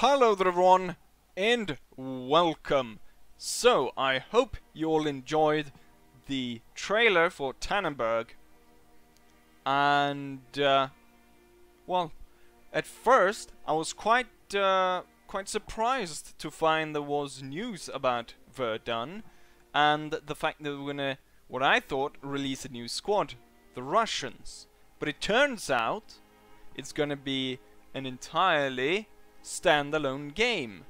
Hello there everyone, and welcome. So, I hope you all enjoyed the trailer for Tannenberg. And, well, at first I was quite surprised to find there was news about Verdun, and the fact that we're gonna, what I thought, release a new squad, the Russians. But it turns out it's gonna be an entirely standalone game,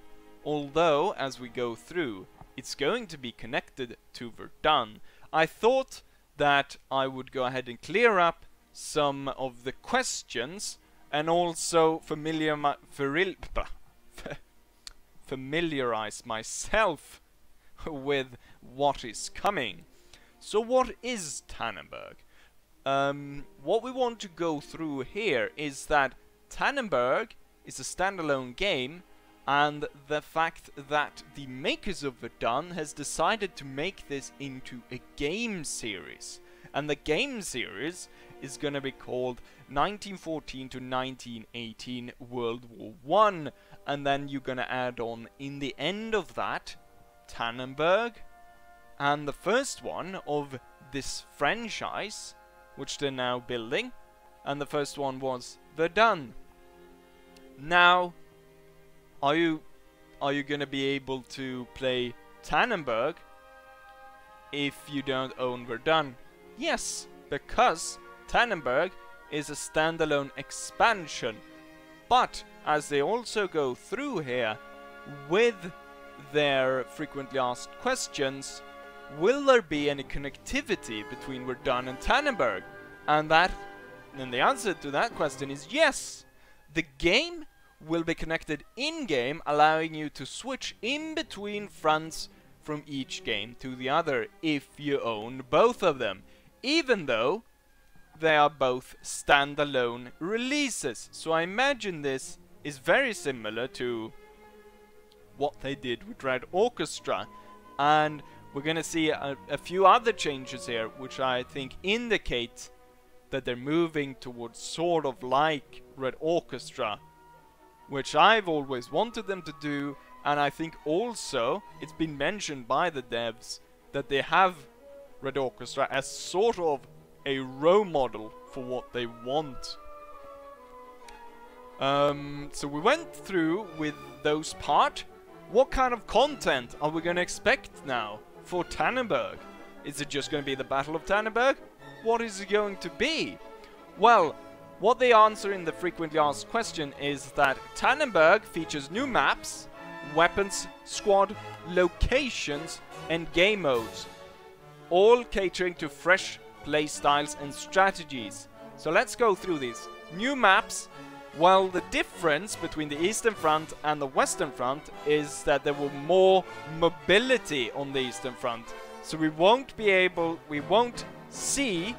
although as we go through it's going to be connected to Verdun. I thought that I would go ahead and clear up some of the questions and also familiarize myself with what is coming. So what is Tannenberg? What we want to go through here is that Tannenberg is a standalone game, and the fact that the makers of Verdun has decided to make this into a game series. And the game series is gonna be called 1914 to 1918 World War I, and then you're gonna add on in the end of that Tannenberg, and the first one of this franchise, which they're now building, and the first one was Verdun. Now, are you gonna be able to play Tannenberg if you don't own Verdun? Yes, because Tannenberg is a standalone expansion. But as they also go through here with their frequently asked questions, will there be any connectivity between Verdun and Tannenberg? And the answer to that question is yes. The game will be connected in-game, allowing you to switch in between fronts from each game to the other if you own both of them, even though they are both standalone releases. So I imagine this is very similar to what they did with Red Orchestra, and we're gonna see a few other changes here which I think indicate that they're moving towards sort of like Red Orchestra, which I've always wanted them to do. And I think also it's been mentioned by the devs that they have Red Orchestra as sort of a role model for what they want. So we went through with those part. What kind of content are we going to expect now for Tannenberg? Is it just going to be the Battle of Tannenberg? What is it going to be? Well, what they answer in the frequently asked question is that Tannenberg features new maps, weapons, squad, locations, and game modes, all catering to fresh play styles and strategies. So let's go through these. New maps. Well, the difference between the Eastern Front and the Western Front is that there will be more mobility on the Eastern Front. So we won't see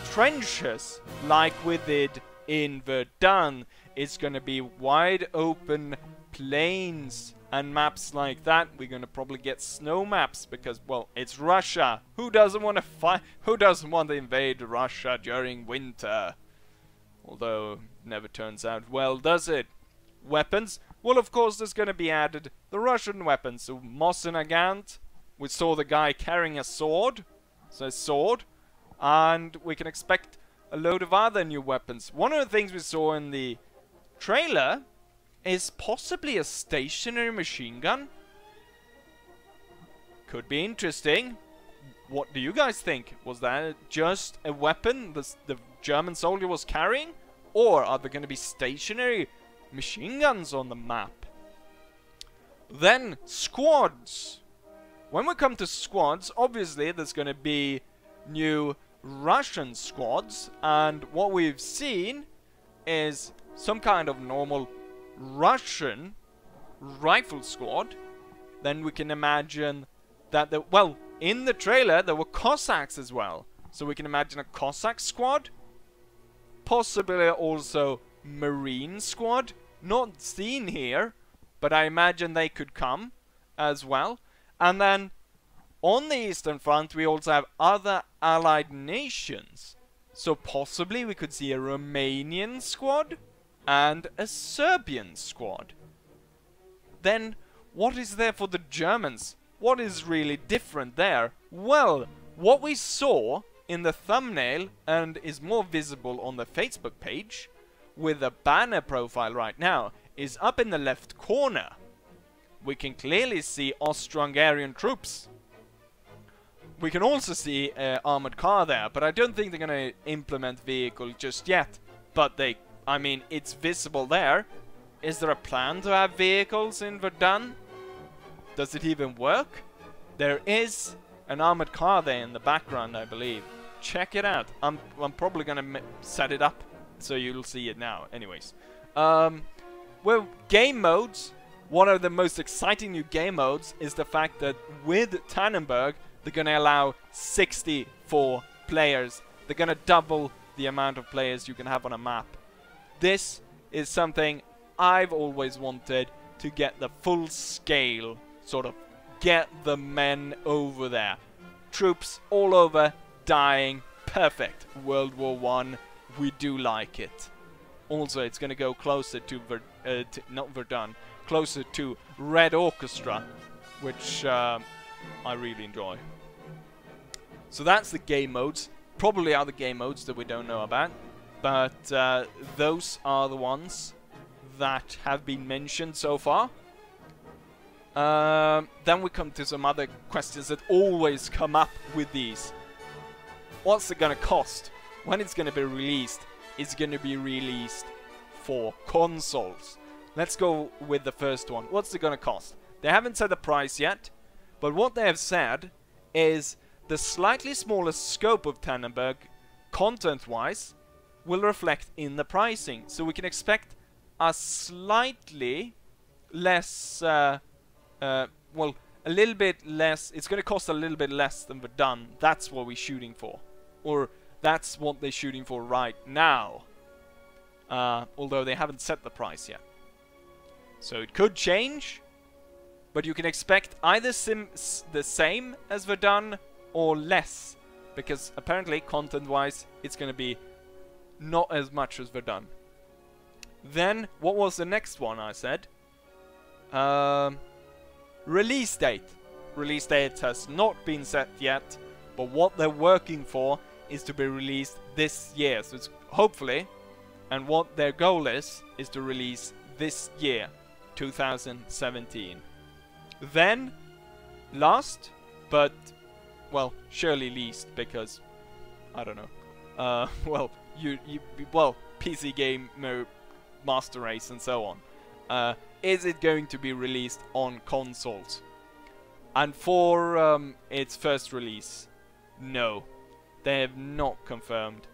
trenches like we did in Verdun. It's gonna be wide open plains and maps like that. We're gonna probably get snow maps because, well, it's Russia. Who doesn't want to fight? Who doesn't want to invade Russia during winter? Although, never turns out well, does it? Weapons? Well, of course, there's gonna be added the Russian weapons. So, Mosinagant. We saw the guy carrying a sword. So, a sword. And we can expect a load of other new weapons. One of the things we saw in the trailer is possibly a stationary machine gun. Could be interesting. What do you guys think? Was that just a weapon the German soldier was carrying? Or are there going to be stationary machine guns on the map? Then, squads. When we come to squads, obviously there's going to be new Russian squads, and what we've seen is some kind of normal Russian rifle squad. Then we can imagine that in the trailer there were Cossacks as well, so we can imagine a Cossack squad, possibly also Marine squad, not seen here, but I imagine they could come as well. And then on the Eastern Front we also have other allied nations, so possibly we could see a Romanian squad and a Serbian squad. then what is there for the Germans? What is really different there? Well, what we saw in the thumbnail and is more visible on the Facebook page with the banner profile right now is up in the left corner. We can clearly see Austro-Hungarian troops. We can also see an armored car there, but I don't think they're gonna implement vehicle just yet. But I mean, it's visible there. Is there a plan to have vehicles in Verdun? Does it even work? There is an armored car there in the background, I believe. Check it out. I'm probably gonna set it up so you'll see it now. Anyways, well, game modes. One of the most exciting new game modes is the fact that with Tannenberg, they're gonna allow 64 players. They're gonna double the amount of players you can have on a map. This is something I've always wanted, to get the full scale, sort of get the men over there. Troops all over, dying, perfect. World War I, we do like it. Also, it's gonna go closer to, not Verdun, closer to Red Orchestra, which I really enjoy. So that's the game modes. Probably other game modes that we don't know about, but those are the ones that have been mentioned so far. Then we come to some other questions that always come up with these. What's it gonna cost? When it's gonna be released? It's gonna be released for consoles. Let's go with the first one. What's it gonna cost? They haven't said the price yet, but what they have said is the slightly smaller scope of Tannenberg, content-wise, will reflect in the pricing. So we can expect a slightly less, well, a little bit less. It's going to cost a little bit less than Verdun. That's what we're shooting for. Or that's what they're shooting for right now. Although they haven't set the price yet. So it could change. But you can expect either the same as Verdun or less. Because apparently, content-wise, it's going to be not as much as Verdun. Then, what was the next one I said? Release date. Release date has not been set yet, but what they're working for is to be released this year. So it's hopefully, and what their goal is to release this year, 2017. Then, last, but, well, surely least, because, I don't know. Well, well, PC Gamer, Master Race, and so on. Is it going to be released on consoles? And for its first release, no. They have not confirmed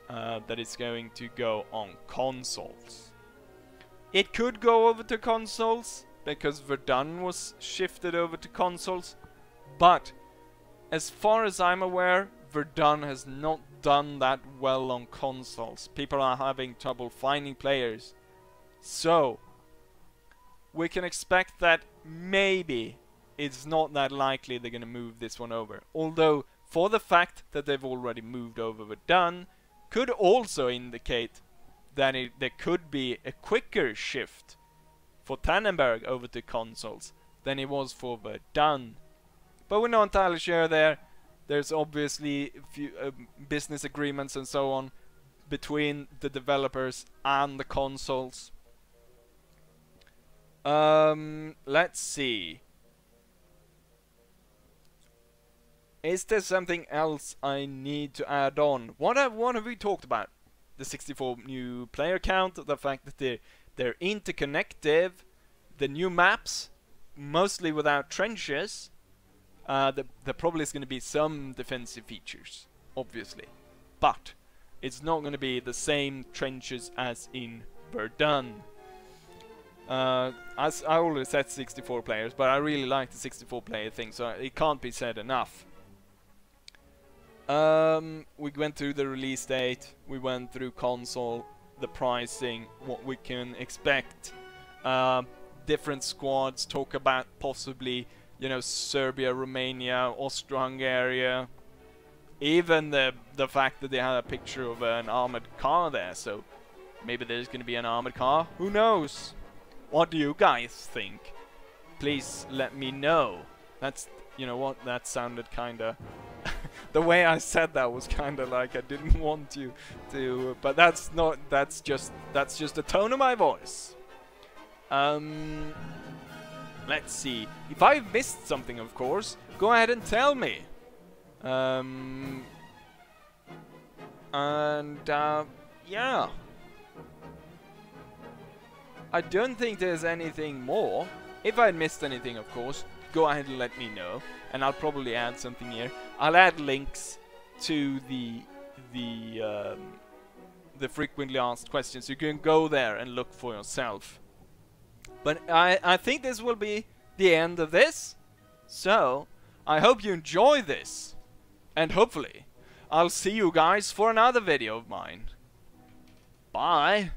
that it's going to go on consoles. It could go over to consoles, because Verdun was shifted over to consoles. But, as far as I'm aware, Verdun has not done that well on consoles. People are having trouble finding players. So, we can expect that maybe it's not that likely they're going to move this one over. Although, for the fact that they've already moved over Verdun, could also indicate that there could be a quicker shift for Tannenberg over to consoles than it was for Verdun. But we're not entirely sure there. There's obviously a few business agreements and so on between the developers and the consoles. Let's see. Is there something else I need to add on? What have we talked about? The 64 new player count, the fact that they're interconnected, the new maps, mostly without trenches. There probably is going to be some defensive features, obviously. But it's not going to be the same trenches as in Verdun. As I always said 64 players, but I really like the 64 player thing, so it can't be said enough. We went through the release date, we went through console, the pricing, what we can expect. Different squads, talk about possibly, you know, Serbia, Romania, Austro-Hungary. Even the fact that they had a picture of an armored car there, so maybe there's going to be an armored car. Who knows? What do you guys think? please let me know. That's, you know what, that sounded kinda... the way I said that was kinda like I didn't want you to... But that's not, that's just the tone of my voice. Let's see. If I've missed something, of course, go ahead and tell me. Yeah. I don't think there's anything more. If I missed anything, of course, go ahead and let me know, and I'll probably add something here. I'll add links to the frequently asked questions. You can go there and look for yourself. But I think this will be the end of this. So I hope you enjoy this, and hopefully I'll see you guys for another video of mine. Bye.